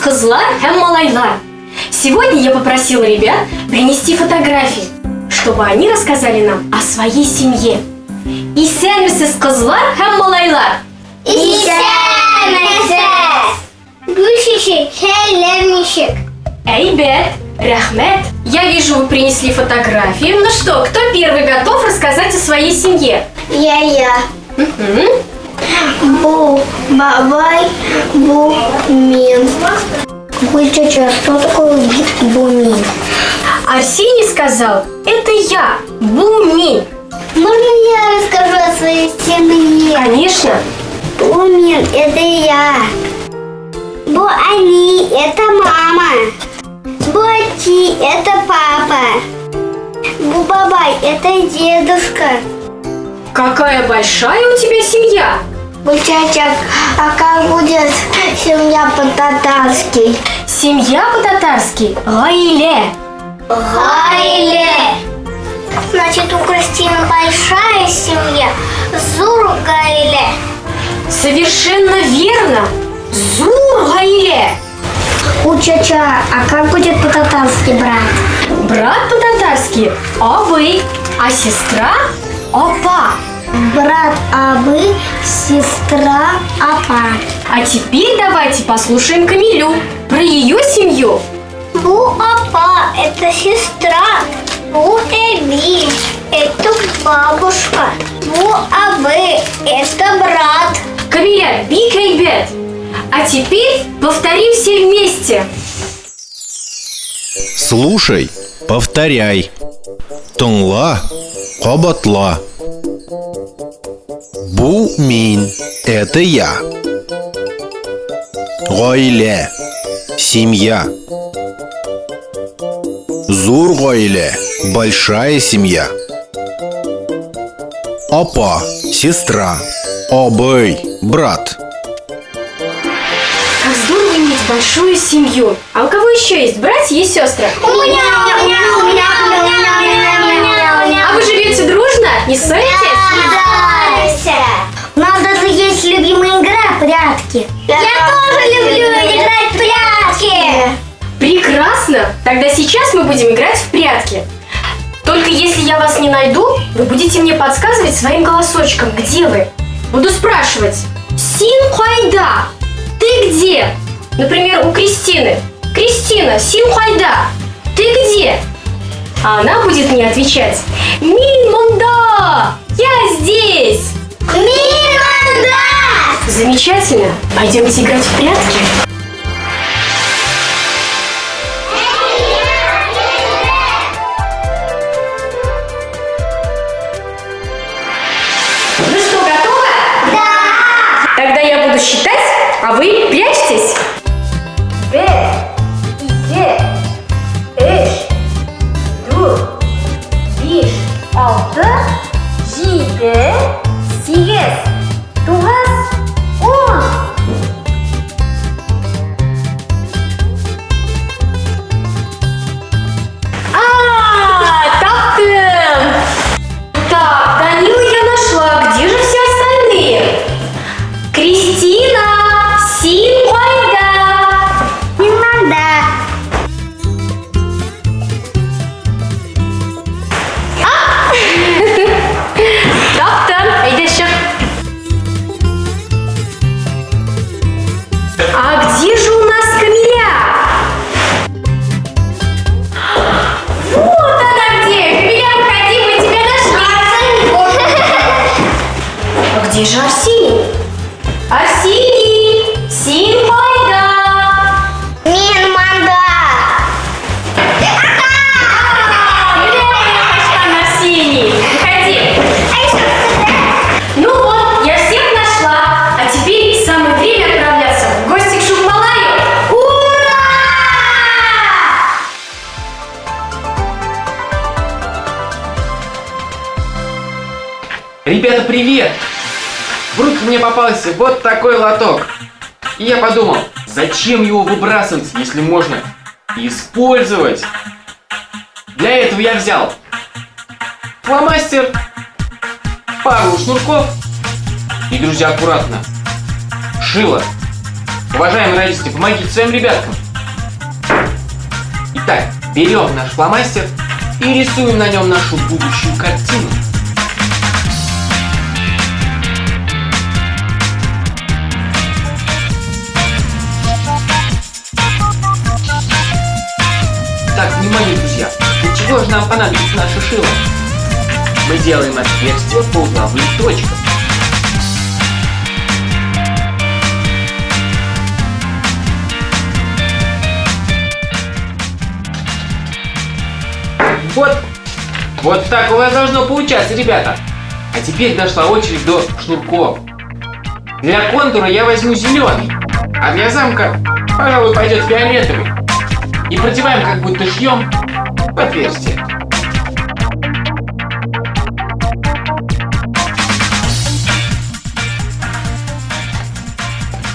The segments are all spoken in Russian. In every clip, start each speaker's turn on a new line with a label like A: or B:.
A: кызлар һәм малайлар. Сегодня я попросила ребят принести фотографии, чтобы они рассказали нам о своей семье. Исәнмесез, кызлар һәм малайлар?
B: Исәнмесез! Гүл-чәчәк, хәйләмишек.
A: Әйбәт, рәхмәт. Я вижу, вы принесли фотографии. Ну что, кто первый готов рассказать о своей семье?
B: Я.
A: Мгм.
B: Бу бабай, бу мин. Гүл-чәчәк, что такое бумин?
A: Арсений сказал, это я, Бумин.
B: Можно я расскажу о своей семье?
A: Конечно.
B: Бумин, это я. Бу-они, это мама. Бу-ати, это папа. Бу-бабай, это дедушка.
A: Какая большая у тебя семья?
B: Гуль-чачак, а как будет семья по-татарски?
A: Семья по-татарски Гаиле.
B: Гайле. Значит, у Кристины большая семья. Зур Гайле.
A: Совершенно верно. Зур Гаиле.
B: У Чача, а как будет по-татарски брат?
A: Брат по-татарски Абый, а сестра Опа.
B: Брат Абы, сестра Апа.
A: А теперь давайте послушаем Камилю про ее семью.
B: Бу-апа, это сестра. Бу-эби, это бабушка. Бу-абы, это брат.
A: Камиля, бик әйбәт. А теперь повторим все вместе.
C: Слушай, повторяй. Тыңла, кабатла. Бу мин, это я. Гаилә, семья. Зур гаилә, большая семья. Апа, сестра. Абый, брат.
A: Как здорово иметь большую семью. А у кого еще есть братья и сестры? А вы живете дружно? Не ссоритесь?
B: У нас даже есть любимая игра прятки. Я тоже люблю играть в прятки.
A: Прекрасно! Тогда сейчас мы будем играть в прятки. Только если я вас не найду, вы будете мне подсказывать своим голосочком, где вы. Буду спрашивать: Син Хайда, ты где? Например, у Кристины: Кристина, Син Хайда, ты где? А она будет мне отвечать: Мин Монда, я здесь.
B: Миранда!
A: Замечательно. Пойдемте играть в прятки. Ну что, готовы?
B: Да!
A: Тогда я буду считать, а вы прячьтесь. Б, ике, эш, dur, биш, алты, жеті, сегіз, тоғыз, он. Таптым! Так, Данилу я нашла. Где же все остальные? Кристина, Син Хайда.
B: Миранда!
A: Таптым. Иди еще. А где же у нас Камиля? Вот она где! Камиля, выходи, мы тебя нашли! А где же Арсений? Арсений! Син Хайда!
B: Миранда!
A: Арсений, выходи! Ну вот, я всех нашла. А теперь самое время отправляться в гости к Шукмалаю. Ура!
D: Ребята, привет! В руки мне попался вот такой лоток. И я подумал, зачем его выбрасывать, если можно использовать? Для этого я взял фломастер, пару шнурков и, друзья, аккуратно, шило. Уважаемые родители, помогите своим ребяткам. Итак, берем наш фломастер и рисуем на нем нашу будущую картину. Так, внимание, друзья, для чего же нам понадобится наше шило? Мы делаем отверстие по угловым точкам. Вот так у вас должно получаться, ребята. А теперь дошла очередь до шнурков. Для контура я возьму зеленый, а для замка, пожалуй, пойдет фиолетовый. И продеваем, как будто шьем в отверстие.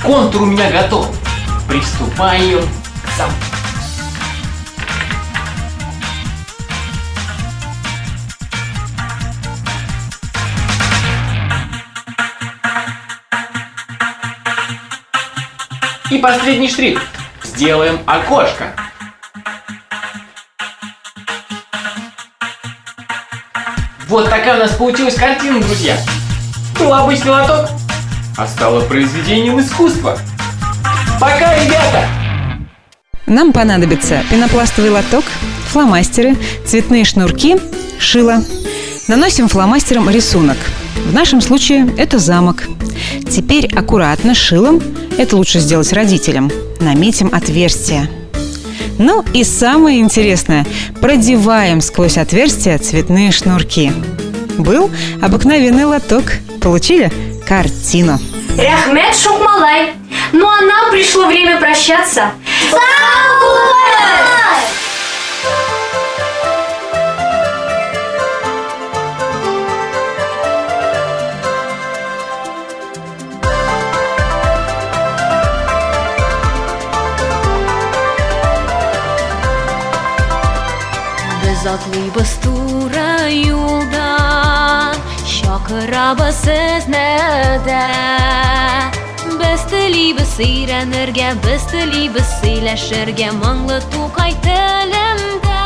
D: Контур у меня готов. Приступаем к замку. И последний штрих. Сделаем окошко. Вот такая у нас получилась картина, друзья. Был обычный лоток, а стало произведением искусства. Пока, ребята!
E: Нам понадобится пенопластовый лоток, фломастеры, цветные шнурки, шило. Наносим фломастером рисунок. В нашем случае это замок. Теперь аккуратно шилом, это лучше сделать родителям, наметим отверстие. Ну и самое интересное, продеваем сквозь отверстия цветные шнурки. Был обыкновенный лоток. Получили картину.
A: Рахмет Шокмалай. Ну а нам пришло время прощаться.
F: Biz atlayız tura yoldan, şakırabasız nerede? Biz tiliybiz seyrenirge, biz tiliybiz seyleşirge, manglı tukay tilimde.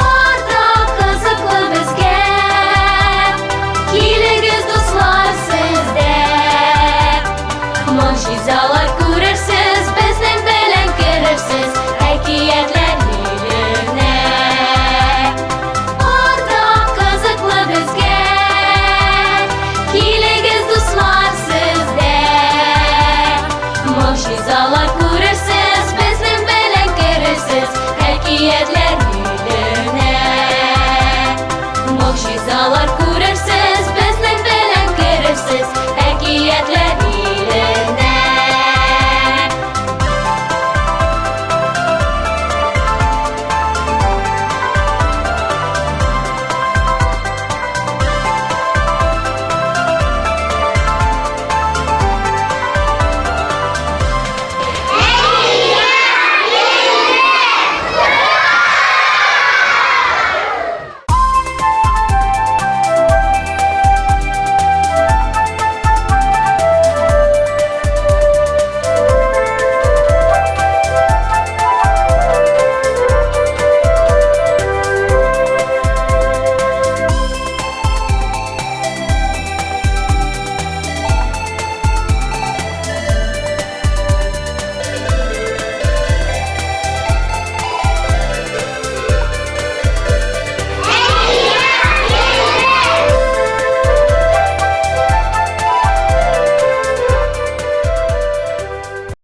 F: Barda kızıklı bizge, kiligiz dostlar sizde. Manşizalar görürsüz, bizden bilen görürsüz, hekiyetler. Hekiyetler biline, mucizalar